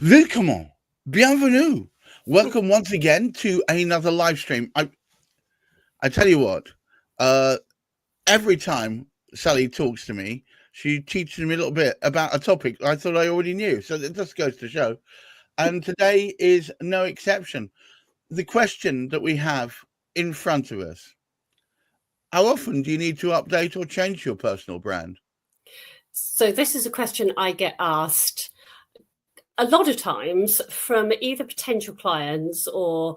Willkommen, bienvenue. Welcome once again to another live stream. I tell you what, every time Sally talks to me, she teaches me a little bit about a topic I thought I already knew. So it just goes to show. And today is no exception. The question that we have in front of us: how often do you need to update or change your personal brand? So this is a question I get asked a lot of times from either potential clients or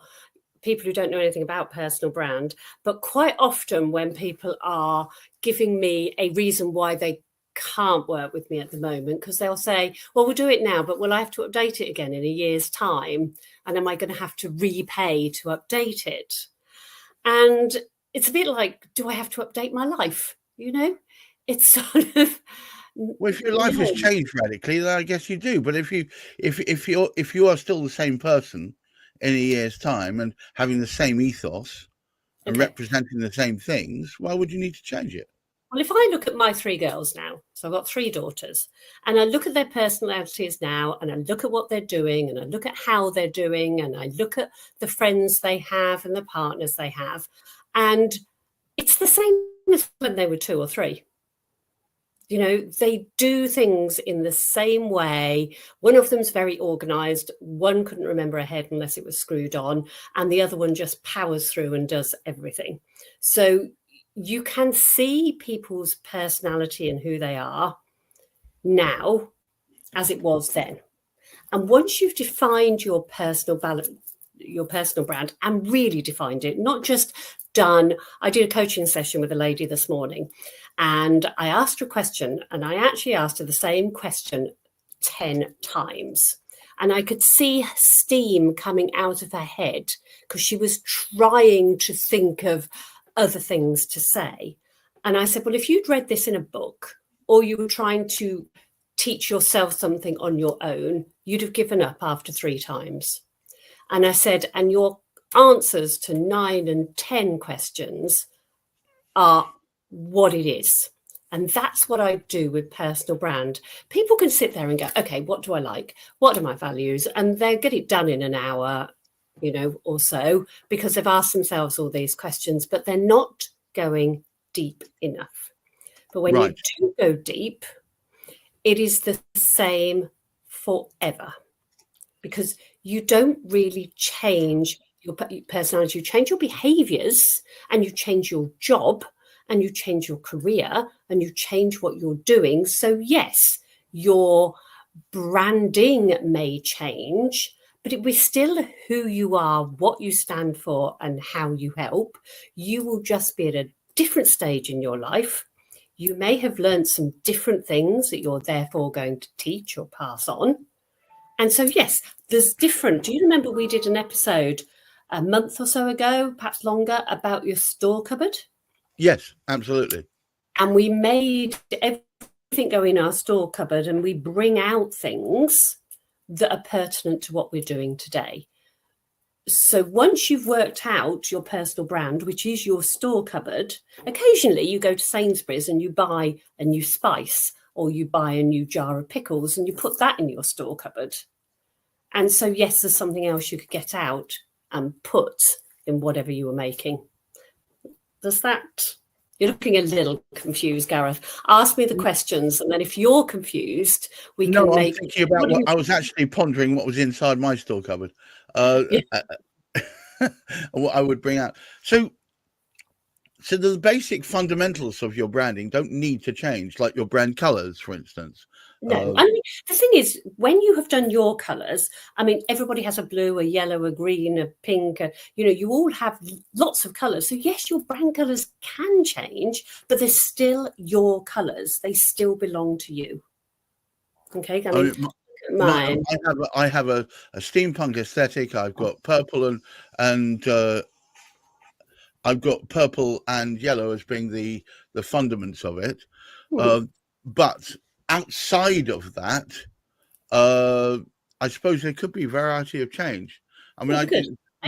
people who don't know anything about personal brand, but quite often when people are giving me a reason why they can't work with me at the moment, because they'll say, well, we'll do it now, but will I have to update it again in a year's time? And am I going to have to repay to update it? And it's a bit like, do I have to update my life? You know, it's sort of... Well, if your life has changed radically, then I guess you do. But if you are still the same person in a year's time and having the same ethos and representing the same things, why would you need to change it? Well, if I look at my three girls now, so I've got three daughters, and I look at their personalities now, and I look at what they're doing, and I look at how they're doing, and I look at the friends they have and the partners they have, and it's the same as when they were 2 or 3. You know, they do things in the same way. One of them's very organized. One couldn't remember a head unless it was screwed on. And the other one just powers through and does everything. So you can see people's personality and who they are now as it was then. And once you've defined your personal brand and really defined it, not just done. I did a coaching session with a lady this morning, and I asked her a question, and I actually asked her the same question 10 times. And I could see steam coming out of her head because she was trying to think of other things to say. And I said, well, if you'd read this in a book, or you were trying to teach yourself something on your own, you'd have given up after 3 times. And I said, and your answers to 9 and 10 questions are what it is. And that's what I do with personal brand. People can sit there and go, okay, what do I like? What are my values? And they'll get it done in an hour, you know, or so, because they've asked themselves all these questions, but they're not going deep enough. But when you do go deep, it is the same forever, because you don't really change your personality. You change your behaviors, and you change your job, and you change your career, and you change what you're doing. So yes, your branding may change, but it will be still who you are, what you stand for, and how you help. You will just be at a different stage in your life. You may have learned some different things that you're therefore going to teach or pass on. And so, yes, there's different. Do you remember we did an episode a month or so ago, perhaps longer, about your store cupboard? Yes, absolutely. And we made everything go in our store cupboard, and we bring out things that are pertinent to what we're doing today. So once you've worked out your personal brand, which is your store cupboard, occasionally you go to Sainsbury's and you buy a new spice, or you buy a new jar of pickles and you put that in your store cupboard. And so, yes, there's something else you could get out and put in whatever you were making. Does that... You're looking a little confused, Gareth. Ask me the questions, and then if you're confused, we can make... I'm thinking about I was actually pondering what was inside my store cupboard. What I would bring out. So the basic fundamentals of your branding don't need to change, like your brand colors, for instance. No, I mean, the thing is, when you have done your colors, I mean, everybody has a blue, a yellow, a green, a pink, you know, you all have lots of colors. So yes, your brand colors can change, but they're still your colors. They still belong to you. Okay. I mean, I have a steampunk aesthetic. I've got purple and I've got purple and yellow as being the fundaments of it. But outside of that, I suppose there could be a variety of change. I mean,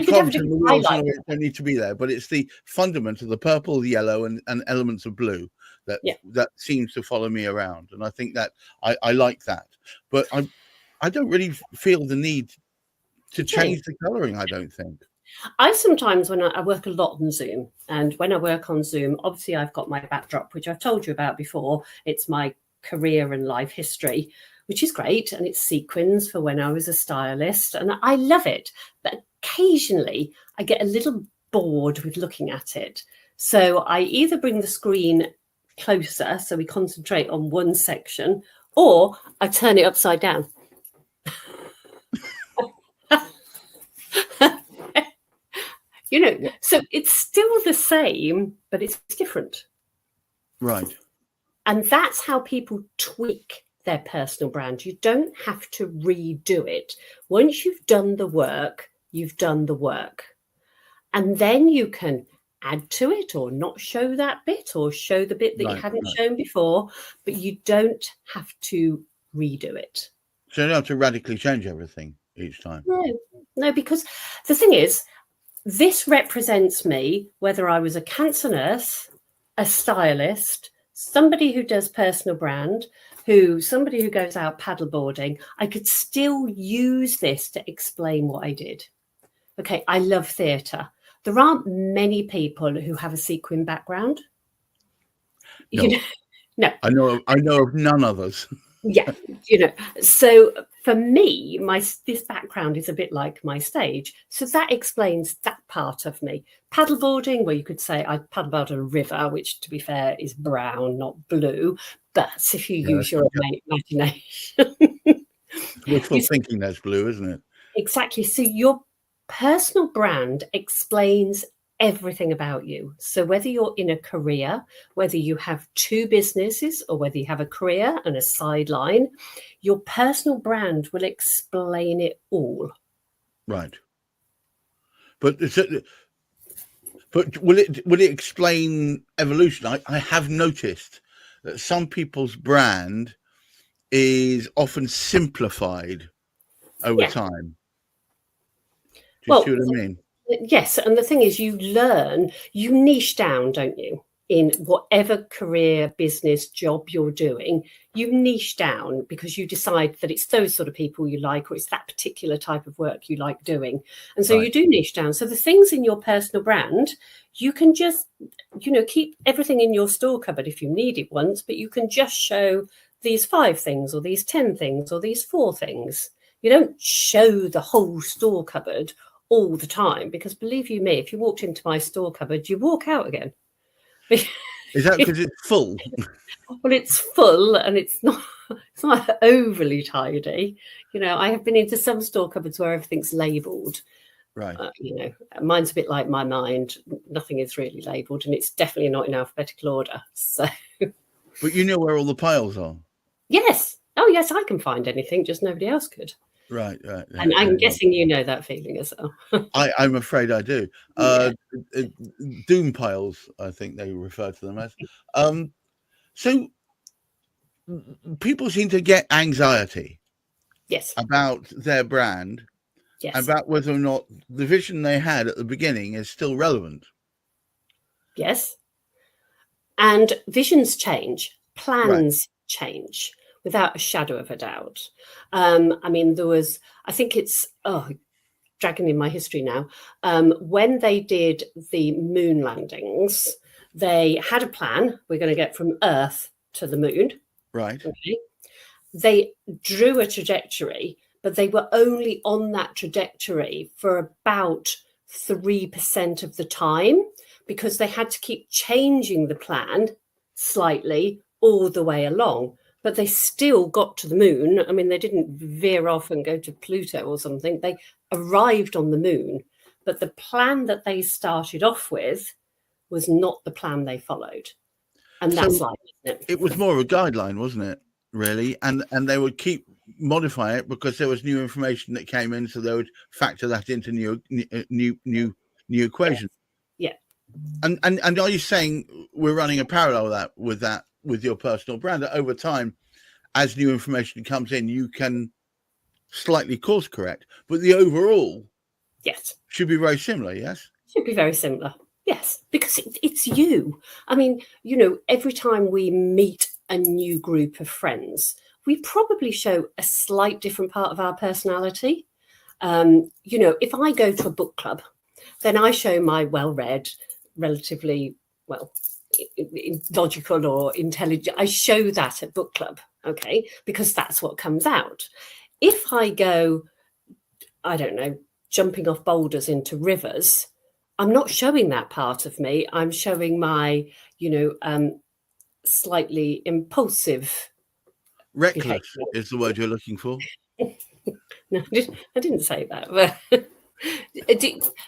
don't need to be there, but it's the fundament of the purple, the yellow, and elements of blue that seems to follow me around, and I think that I like that. But I don't really feel the need to Okay. change the colouring, I don't think. I sometimes, when I work a lot on Zoom, and when I work on Zoom, obviously I've got my backdrop, which I've told you about before. It's my career and life history, which is great. And it's sequins for when I was a stylist. And I love it. But occasionally I get a little bored with looking at it. So I either bring the screen closer so we concentrate on one section, or I turn it upside down. You know, so it's still the same, but it's different. Right. And that's how people tweak their personal brand. You don't have to redo it. Once you've done the work, you've done the work. And then you can add to it or not show that bit or show the bit that you hadn't shown before, but you don't have to redo it. So you don't have to radically change everything each time. No, because the thing is, this represents me, whether I was a cancer nurse, a stylist, somebody who does personal brand, somebody who goes out paddleboarding. I could still use this to explain what I did. Okay, I love theatre. There aren't many people who have a sequin background. No. You know, no. I know of none others. Yeah, you know, so for me, this background is a bit like my stage. So that explains that part of me. Paddleboarding, well, you could say I paddleboard a river, which, to be fair, is brown, not blue. But if you use your imagination. Wishful thinking, that's blue, isn't it? Exactly. So your personal brand explains everything about you. So whether you're in a career, whether you have two businesses, or whether you have a career and a sideline, your personal brand will explain it all. Right. But will it explain evolution? I have noticed that some people's brand is often simplified over time. Do you see what I mean? Yes, and the thing is, you niche down, don't you? In whatever career, business, job you're doing, you niche down because you decide that it's those sort of people you like, or it's that particular type of work you like doing. And so you do niche down. So the things in your personal brand, you can just, keep everything in your store cupboard if you need it once, but you can just show these 5 things or these 10 things or these 4 things. You don't show the whole store cupboard all the time, because believe you me, if you walked into my store cupboard, you walk out again. Is that because it's full? Well, it's full and it's not overly tidy. I have been into some store cupboards where everything's labelled. Right. Mine's a bit like my mind. Nothing is really labelled, and it's definitely not in alphabetical order. So. But you know where all the piles are? Yes. Oh, yes, I can find anything, just nobody else could. Right. And I'm guessing you know that feeling as well. I'm afraid I do. Doom piles, I think they refer to them as. So people seem to get anxiety. Yes. About their brand. Yes. About whether or not the vision they had at the beginning is still relevant. Yes. And visions change, plans change. Without a shadow of a doubt. There was, I think it's, dragging in my history now. When they did the moon landings, they had a plan. We're going to get from Earth to the moon. Right. Okay. They drew a trajectory, but they were only on that trajectory for about 3% of the time, because they had to keep changing the plan slightly all the way along. But they still got to the moon. I mean, they didn't veer off and go to Pluto or something. They arrived on the moon. But the plan that they started off with was not the plan they followed. And that's life, isn't it? It was more of a guideline, wasn't it, really? And they would keep modifying it because there was new information that came in, so they would factor that into new equations. Yeah. And are you saying we're running a parallel with your personal brand, that over time, as new information comes in, you can slightly course correct, but the overall should be very similar? Yes, should be very similar. Yes, because it's you. I mean, every time we meet a new group of friends, we probably show a slight different part of our personality. If I go to a book club, then I show my well-read, relatively, logical or intelligent. I show that at book club, okay, because that's what comes out. If I go, I don't know, jumping off boulders into rivers, I'm not showing that part of me. I'm showing my, slightly impulsive. Reckless is the word you're looking for. No, I didn't say that. But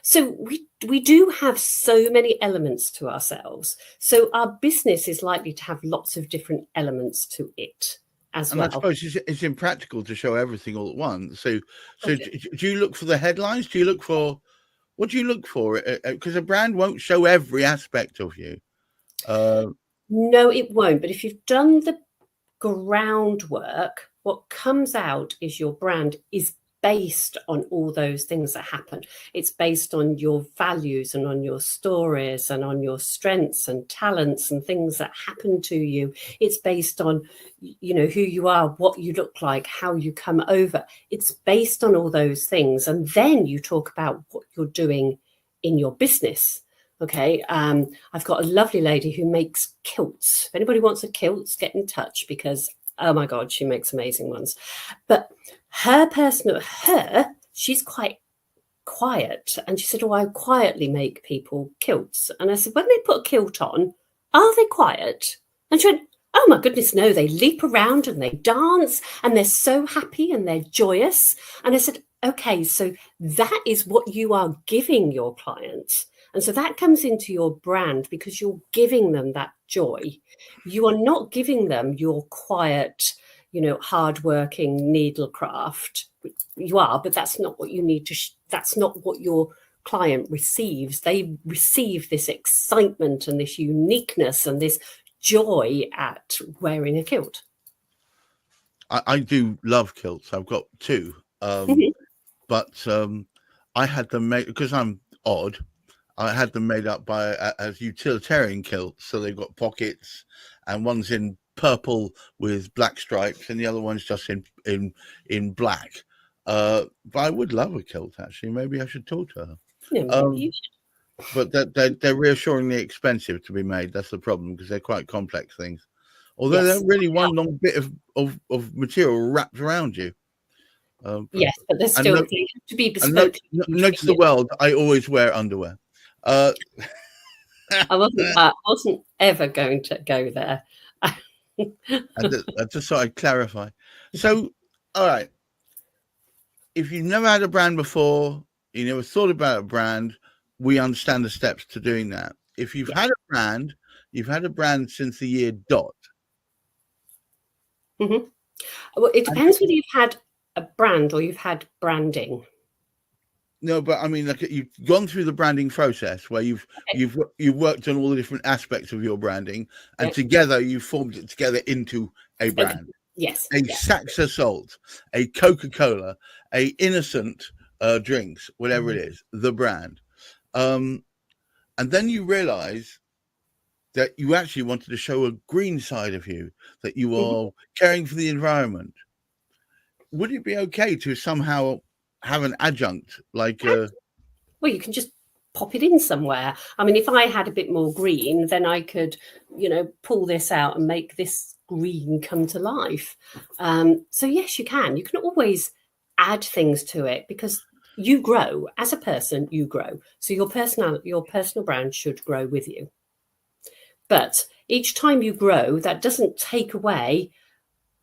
so we do have so many elements to ourselves. So our business is likely to have lots of different elements to it as well. I suppose it's impractical to show everything all at once. So do you look for the headlines? What do you look for? Because a brand won't show every aspect of you. No, it won't. But if you've done the groundwork, what comes out is your brand is based on all those things that happen. It's based on your values and on your stories and on your strengths and talents and things that happen to you. It's based on, who you are, what you look like, how you come over. It's based on all those things. And then you talk about what you're doing in your business. Okay, I've got a lovely lady who makes kilts. If anybody wants a kilt, get in touch, because oh my God, she makes amazing ones. But she's quite quiet. And she said, I quietly make people kilts. And I said, when they put a kilt on, are they quiet? And she went, oh my goodness, no, they leap around and they dance and they're so happy and they're joyous. And I said, okay, so that is what you are giving your clients. And so that comes into your brand because you're giving them that joy. You are not giving them your quiet, hardworking needlecraft. You are, but that's not what you need to. That's not what your client receives. They receive this excitement and this uniqueness and this joy at wearing a kilt. I do love kilts. I've got two, but I had them made because I'm odd. I had them made up as utilitarian kilts, so they've got pockets, and one's in purple with black stripes, and the other one's just in black. But I would love a kilt, actually. Maybe I should talk to her. Yeah, you should. But they're reassuringly expensive to be made. That's the problem, because they're quite complex things. Although they're really one long bit of material wrapped around you. Yes, but they're still they have to be bespoke. Note to the world, I always wear underwear. I wasn't ever going to go there. I just thought I'd clarify. So, all right. If you've never had a brand before, you never thought about a brand, we understand the steps to doing that. If you've had a brand, you've had a brand since the year dot. Mm-hmm. Well, it depends whether you've had a brand or you've had branding. No, but I mean, like, you've gone through the branding process where you've worked on all the different aspects of your branding, and together you've formed it together into a brand. Yes. A Saxa Salt, a Coca-Cola, a Innocent drinks, whatever it is, the brand. And then you realize that you actually wanted to show a green side of you, that you are caring for the environment. Would it be okay to somehow have an adjunct like well, you can just pop it in somewhere. I mean, if I had a bit more green, then I could pull this out and make this green come to life. So yes, you can always add things to it, because you grow as a person. You grow, so your personal brand should grow with you. But each time you grow, that doesn't take away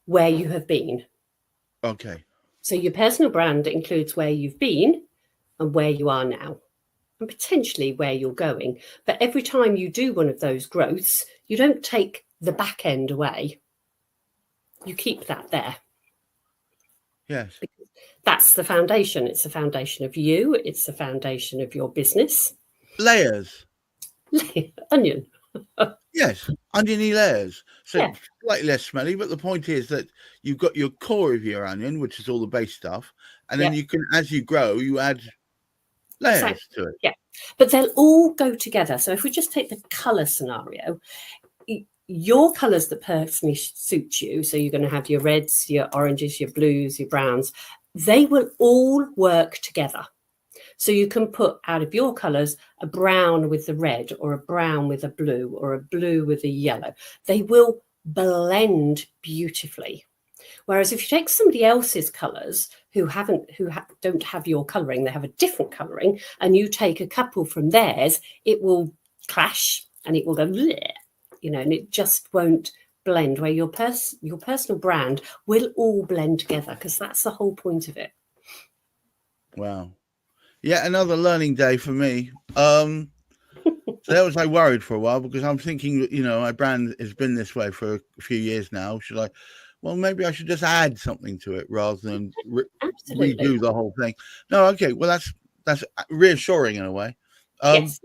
where you have been. Okay. So your personal brand includes where you've been and where you are now, and potentially where you're going. But every time you do one of those growths, you don't take the back end away. You keep that there. Yes. Because that's the foundation. It's the foundation of you. It's the foundation of your business. Layers. Onion. Yes, oniony layers. So slightly less smelly, but the point is that you've got your core of your onion, which is all the base stuff, and then you can, as you grow, you add layers to it. Yeah, but they'll all go together. So if we just take the colour scenario, your colours that personally suit you, so you're going to have your reds, your oranges, your blues, your browns, they will all work together. So you can put out of your colours a brown with the red, or a brown with a blue, or a blue with a yellow. They will blend beautifully. Whereas if you take somebody else's colours who don't have your colouring, they have a different colouring, and you take a couple from theirs, it will clash and it will go bleh, you know, and it just won't blend. Where your personal brand will all blend together, because that's the whole point of it. Wow. Yeah, another learning day for me. So that was I worried for a while, because I'm thinking, you know, my brand has been this way for a few years now. Should I? Well, maybe I should just add something to it rather than redo the whole thing. No, okay. Well, that's reassuring in a way. Yes.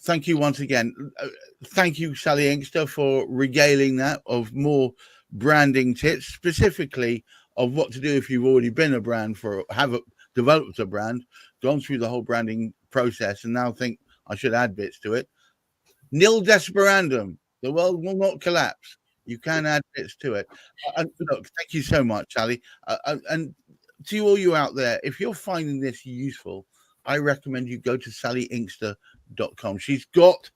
Thank you once again. Thank you, Sally Inkster, for regaling that of more branding tips, specifically of what to do if you've already been a brand developed a brand, gone through the whole branding process, and now think I should add bits to it. Nil desperandum. The world will not collapse. You can add bits to it. Look, thank you so much, Sally. And to all you out there, if you're finding this useful, I recommend you go to sallyinkster.com. She's got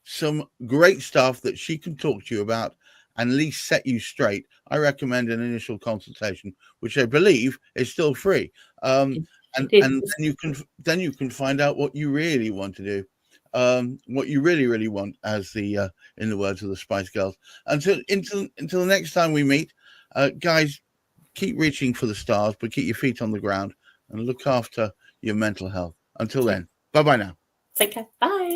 some great stuff that she can talk to you about and at least set you straight. I recommend an initial consultation, which I believe is still free. And then you can find out what you really want to do, what you really want, as the in the words of the Spice Girls. Until the next time we meet, guys, keep reaching for the stars, but keep your feet on the ground and look after your mental health. Until then, bye-bye now. Take care. Bye.